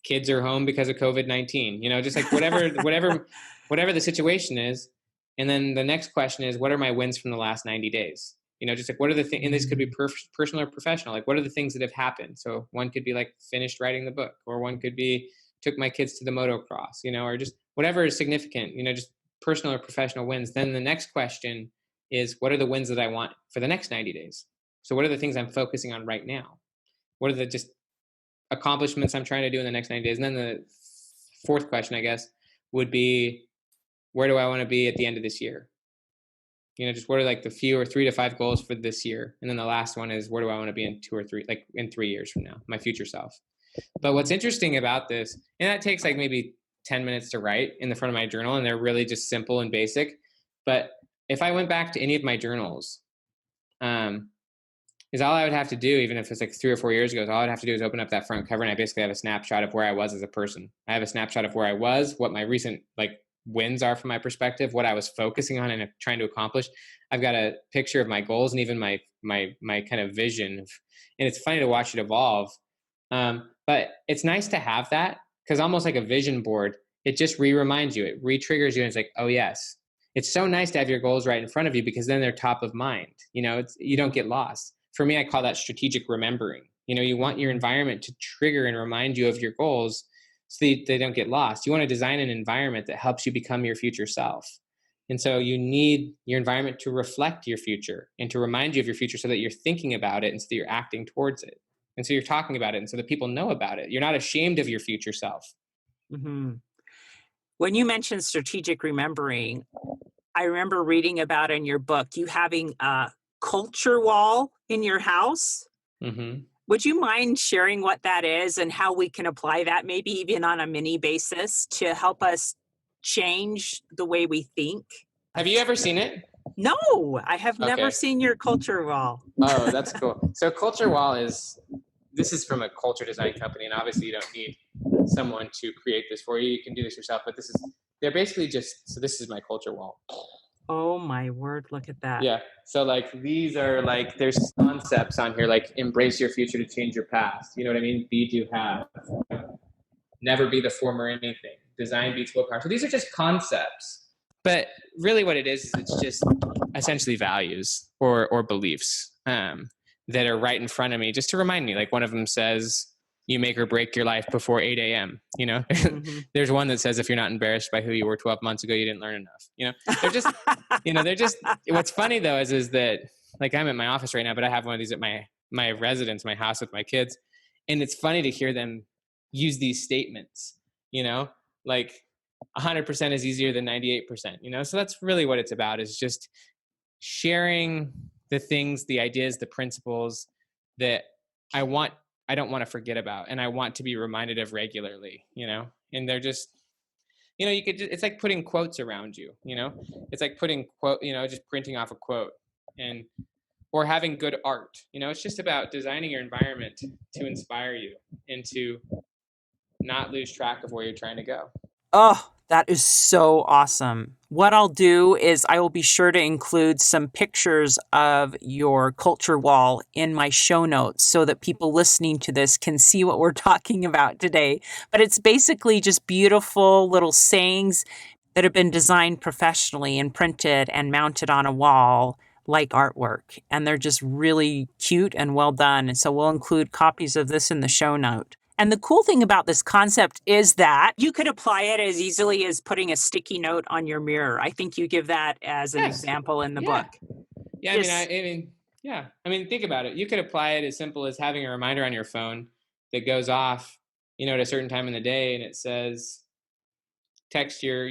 A: kids are home because of COVID-19, just like whatever the situation is. And then the next question is, what are my wins from the last 90 days? Just like, what are the things, and this could be personal or professional, like what are the things that have happened? So one could be like finished writing the book, or one could be took my kids to the motocross, or just whatever is significant, just personal or professional wins. Then the next question is, what are the wins that I want for the next 90 days? So what are the things I'm focusing on right now? What are the just accomplishments I'm trying to do in the next 90 days? And then the fourth question, I guess, would be, where do I want to be at the end of this year? Just what are like the few or 3 to 5 goals for this year? And then the last one is, where do I want to be in 2 or 3, like in 3 years from now, my future self? But what's interesting about this, and that takes like maybe 10 minutes to write in the front of my journal, and they're really just simple and basic. But if I went back to any of my journals, is all I would have to do, even if it's like 3 or 4 years ago, is all I'd have to do is open up that front cover, and I basically have a snapshot of where I was as a person. I have a snapshot of where I was, what my recent like wins are from my perspective, what I was focusing on and trying to accomplish. I've got a picture of my goals and even my kind of vision. And it's funny to watch it evolve. But it's nice to have that, because almost like a vision board, it just reminds you, it re-triggers you. And it's like, oh yes, it's so nice to have your goals right in front of you, because then they're top of mind. You don't get lost. For me, I call that strategic remembering. You want your environment to trigger and remind you of your goals, so they don't get lost. You want to design an environment that helps you become your future self. And so you need your environment to reflect your future and to remind you of your future so that you're thinking about it and so that you're acting towards it. And so you're talking about it and so that people know about it. You're not ashamed of your future self.
C: Hmm. When you mentioned strategic remembering, I remember reading about in your book, you having a culture wall in your house.
A: Mm-hmm.
C: Would you mind sharing what that is and how we can apply that, maybe even on a mini basis, to help us change the way we think?
A: Have you ever seen it?
C: No, I have never
A: Okay.
C: seen your culture wall.
A: Oh, that's cool. So Culture Wall this is from a culture design company, and obviously you don't need someone to create this for you. You can do this yourself, but they're basically so this is my culture wall.
C: Oh my word, look at that.
A: Yeah. So like these are like there's concepts on here like embrace your future to change your past. You know what I mean? Be, do, have. Never be the former anything. Design beats willpower. So these are just concepts. But really what it is it's just essentially values or beliefs that are right in front of me just to remind me. Like one of them says, you make or break your life before 8 a.m. You know,
C: Mm-hmm.
A: there's one that says, if you're not embarrassed by who you were 12 months ago, you didn't learn enough. You know, they're just, what's funny though, is that like I'm at my office right now, but I have one of these at my residence, my house with my kids. And it's funny to hear them use these statements, you know, like 100% is easier than 98%, you know? So that's really what it's about, is just sharing the things, the ideas, the principles that I don't want to forget about. And I want to be reminded of regularly, you know? And they're just, you know, it's like putting quotes around you, you know? It's like just printing off a quote or having good art, you know? It's just about designing your environment to inspire you and to not lose track of where you're trying to go.
C: Oh, that is so awesome. What I'll do is I will be sure to include some pictures of your culture wall in my show notes so that people listening to this can see what we're talking about today. But it's basically just beautiful little sayings that have been designed professionally and printed and mounted on a wall like artwork. And they're just really cute and well done. And so we'll include copies of this in the show note. And the cool thing about this concept is that you could apply it as easily as putting a sticky note on your mirror. I think you give that as an example in the book.
A: Yeah, I mean, think about it. You could apply it as simple as having a reminder on your phone that goes off, you know, at a certain time in the day, and it says, text your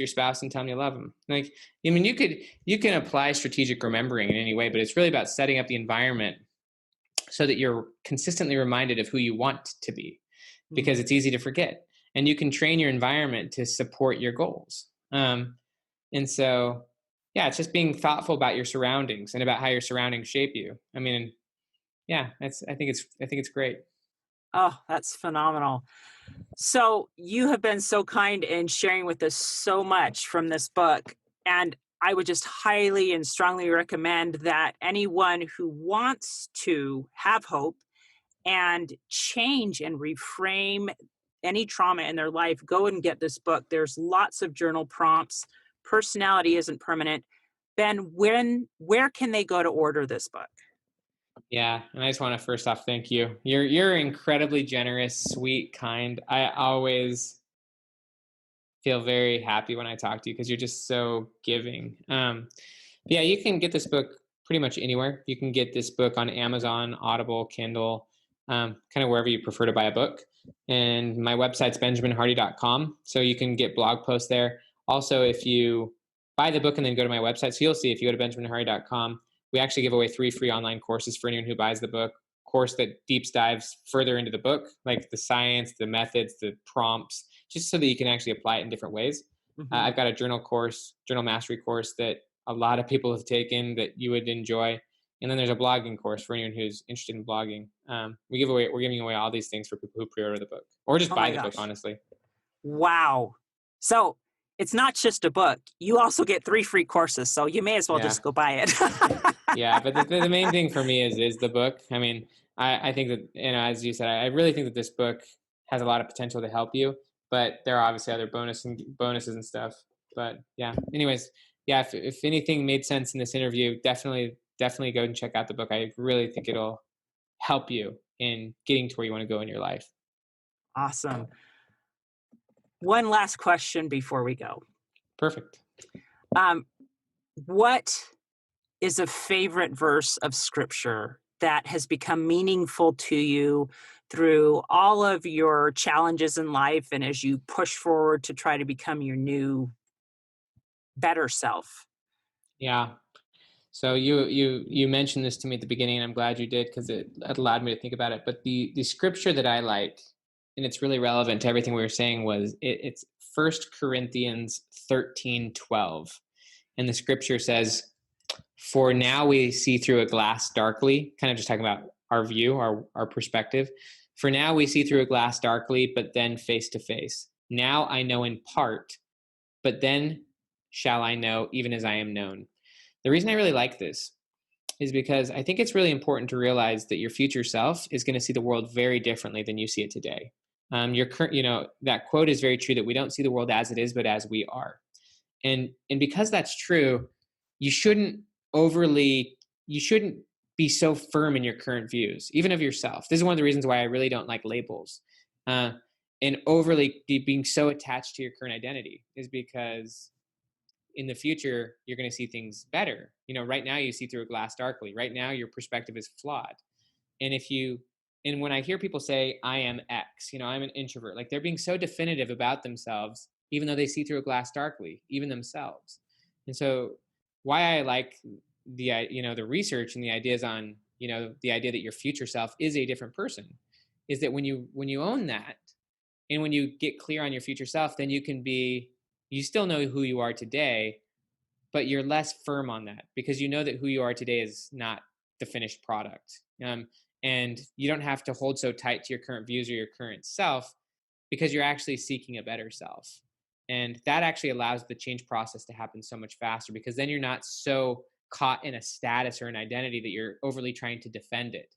A: spouse and tell them you love them. Like, I mean, you can apply strategic remembering in any way, but it's really about setting up the environment so that you're consistently reminded of who you want to be, because it's easy to forget. And you can train your environment to support your goals. And so, yeah, it's just being thoughtful about your surroundings and about how your surroundings shape you. I mean, yeah, I think it's great.
C: Oh, that's phenomenal. So you have been so kind in sharing with us so much from this book. And I would just highly and strongly recommend that anyone who wants to have hope and change and reframe any trauma in their life, go and get this book. There's lots of journal prompts. Personality Isn't Permanent. Ben, where can they go to order this book?
A: Yeah, and I just want to first off thank you. You're incredibly generous, sweet, kind. I always feel very happy when I talk to you because you're just so giving. Yeah, you can get this book pretty much anywhere. You can get this book on Amazon, Audible, Kindle, kind of wherever you prefer to buy a book. And my website's benjaminhardy.com, so you can get blog posts there. Also, if you buy the book and then go to my website, so you'll see if you go to benjaminhardy.com, we actually give away 3 free online courses for anyone who buys the book. Course that deep dives further into the book, like the science, the methods, the prompts, just so that you can actually apply it in different ways.
C: Mm-hmm.
A: I've got a journal mastery course that a lot of people have taken that you would enjoy. And then there's a blogging course for anyone who's interested in blogging. We're giving away all these things for people who pre-order the book or just buy the book, honestly.
C: Wow. So it's not just a book. You also get 3 free courses. So you may as well just go buy it.
A: Yeah. But the main thing for me is the book. I mean, I think that, you know, as you said, I really think that this book has a lot of potential to help you, but there are obviously other bonuses and stuff. But yeah, anyways, yeah, if anything made sense in this interview, definitely go and check out the book. I really think it'll help you in getting to where you want to go in your life.
C: Awesome. One last question before we go.
A: Perfect.
C: Um, what is a favorite verse of scripture that has become meaningful to you through all of your challenges in life and as you push forward to try to become your new, better self?
A: Yeah. So you mentioned this to me at the beginning, and I'm glad you did because it allowed me to think about it. But the scripture that I like, and it's really relevant to everything we were saying, was it's First Corinthians 13:12, and the scripture says, "For now we see through a glass darkly," kind of just talking about our view, our perspective. "For now we see through a glass darkly, but then face to face. Now I know in part, but then shall I know, even as I am known." The reason I really like this is because I think it's really important to realize that your future self is going to see the world very differently than you see it today. Your current, that quote is very true, that we don't see the world as it is, but as we are. And because that's true, you shouldn't you shouldn't be so firm in your current views, even of yourself. This is one of the reasons why I really don't like labels. And overly being so attached to your current identity is because in the future you're going to see things better. Right now you see through a glass darkly. Right now your perspective is flawed. And when I hear people say I am X, I'm an introvert, like they're being so definitive about themselves, even though they see through a glass darkly, even themselves. And so why I like the research and the ideas on the idea that your future self is a different person is that when you own that, and when you get clear on your future self, then you still know who you are today, but you're less firm on that because you know that who you are today is not the finished product. And you don't have to hold so tight to your current views or your current self because you're actually seeking a better self. And that actually allows the change process to happen so much faster because then you're not so caught in a status or an identity that you're overly trying to defend it.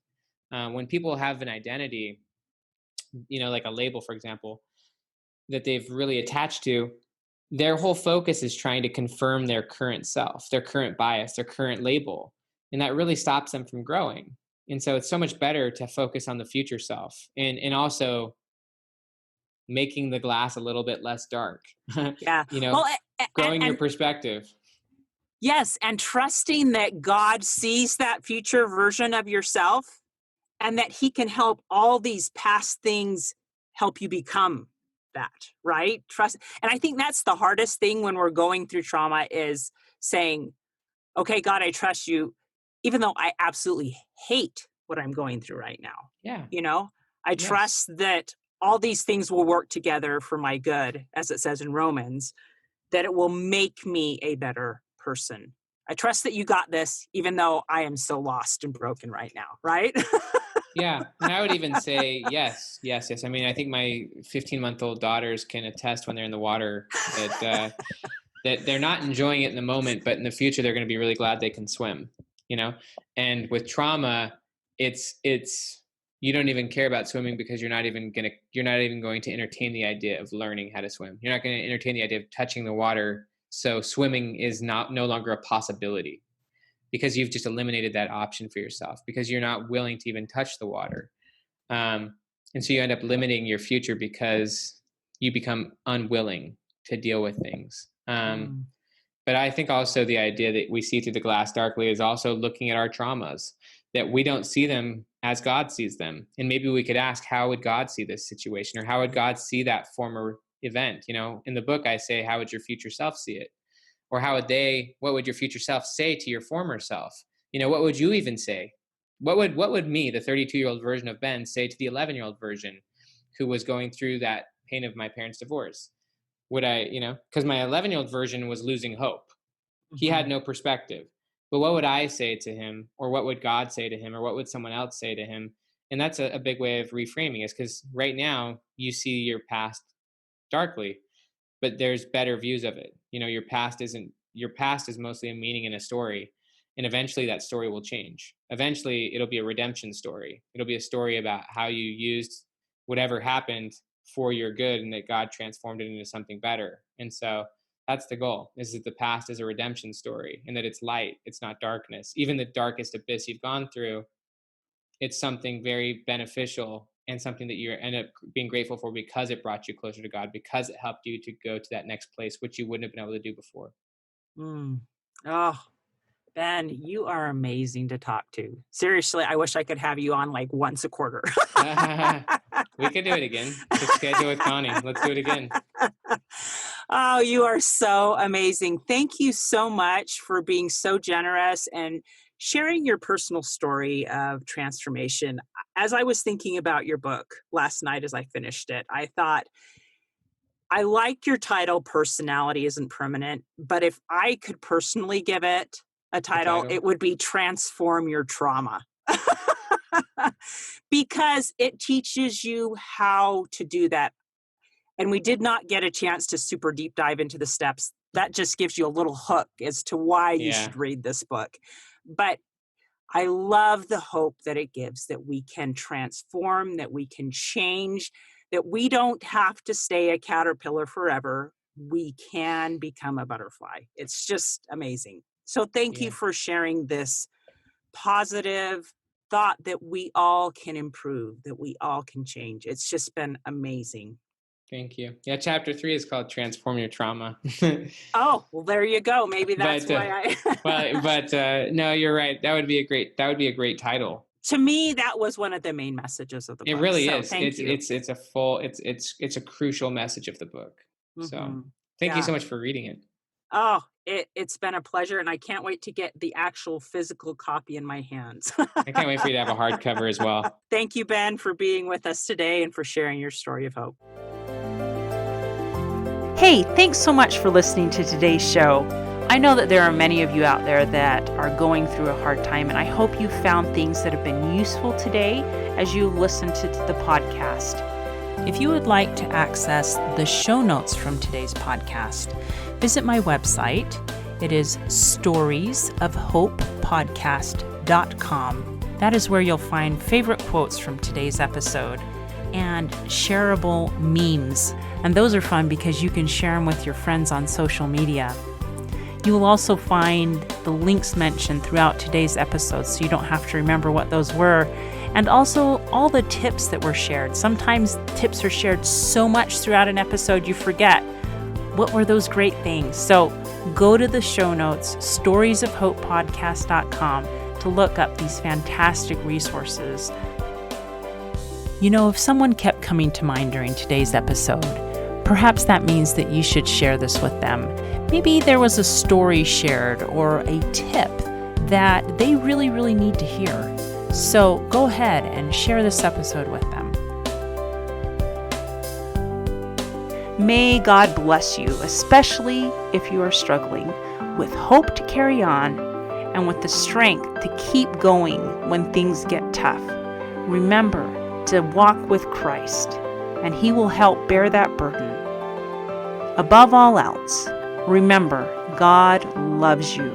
A: When people have an identity, like a label, for example, that they've really attached to, their whole focus is trying to confirm their current self, their current bias, their current label. And that really stops them from growing. And so it's so much better to focus on the future self and also making the glass a little bit less dark,
C: Yeah. Well,
A: growing your
C: and
A: perspective.
C: yes, and trusting that God sees that future version of yourself and that he can help all these past things help you become that, right? Trust. And I think that's the hardest thing when we're going through trauma is saying, okay, God, I trust you, even though I absolutely hate what I'm going through right now.
A: Yeah.
C: I
A: Yes.
C: trust that all these things will work together for my good, as it says in Romans, that it will make me a better person. I trust that you got this, even though I am so lost and broken right now, right?
A: Yeah. And I would even say, yes, yes, yes. I mean, I think my 15-month-old daughters can attest when they're in the water that they're not enjoying it in the moment, but in the future, they're going to be really glad they can swim, And with trauma, it's, you don't even care about swimming because you're not even going to entertain the idea of learning how to swim. You're not going to entertain the idea of touching the water. So swimming is no longer a possibility because you've just eliminated that option for yourself because you're not willing to even touch the water. And so you end up limiting your future because you become unwilling to deal with things. But I think also the idea that we see through the glass darkly is also looking at our traumas, that we don't see them as God sees them. And maybe we could ask, how would God see this situation? Or how would God see that former event? In the book, I say, how would your future self see it? Or what would your future self say to your former self? What would you even say? What would me, the 32-year-old version of Ben, say to the 11-year-old version who was going through that pain of my parents' divorce? Would I, because my 11-year-old version was losing hope. He had no perspective. But what would I say to him? Or what would God say to him? Or what would someone else say to him? And that's a big way of reframing, is because right now you see your past darkly, but there's better views of it. Your past is mostly a meaning and a story. And eventually that story will change. Eventually it'll be a redemption story. It'll be a story about how you used whatever happened for your good and that God transformed it into something better. And so that's the goal, is that the past is a redemption story and that it's light, it's not darkness. Even the darkest abyss you've gone through, it's something very beneficial and something that you end up being grateful for because it brought you closer to God, because it helped you to go to that next place, which you wouldn't have been able to do before.
C: Mm. Oh, Ben, you are amazing to talk to. Seriously, I wish I could have you on like once a quarter.
A: We could do it again. Just schedule with Connie. Let's do it again.
C: Oh, you are so amazing. Thank you so much for being so generous and sharing your personal story of transformation. As I was thinking about your book last night as I finished it, I thought, I like your title, Personality Isn't Permanent, but if I could personally give it a title, it would be Transform Your Trauma. Because it teaches you how to do that. And we did not get a chance to super deep dive into the steps. That just gives you a little hook as to why you should read this book. But I love the hope that it gives, that we can transform, that we can change, that we don't have to stay a caterpillar forever. We can become a butterfly. It's just amazing. So thank you for sharing this positive thought that we all can improve, that we all can change. It's just been amazing.
A: Thank you. Yeah, chapter 3 is called Transform Your Trauma.
C: Oh, well, there you go. Maybe that's why I...
A: No, you're right. That would be a great title.
C: To me, that was one of the main messages of the book.
A: It really is.
C: Thank you.
A: It's a crucial message of the book. So thank you so much for reading it.
C: Oh, it's been a pleasure, and I can't wait to get the actual physical copy in my hands.
A: I can't wait for you to have a hardcover as well.
C: Thank you, Ben, for being with us today and for sharing your story of hope.
B: Hey, thanks so much for listening to today's show. I know that there are many of you out there that are going through a hard time, and I hope you found things that have been useful today as you listen to the podcast. If you would like to access the show notes from today's podcast, visit my website. It is storiesofhopepodcast.com. That is where you'll find favorite quotes from today's episode and shareable memes. And those are fun because you can share them with your friends on social media. You will also find the links mentioned throughout today's episode, so you don't have to remember what those were. And also all the tips that were shared. Sometimes tips are shared so much throughout an episode you forget. What were those great things? So go to the show notes, storiesofhopepodcast.com, to look up these fantastic resources. You know, if someone kept coming to mind during today's episode, perhaps that means that you should share this with them. Maybe there was a story shared or a tip that they really, really need to hear. So go ahead and share this episode with them. May God bless you, especially if you are struggling, with hope to carry on and with the strength to keep going when things get tough. Remember to walk with Christ, and He will help bear that burden. Above all else, remember, God loves you.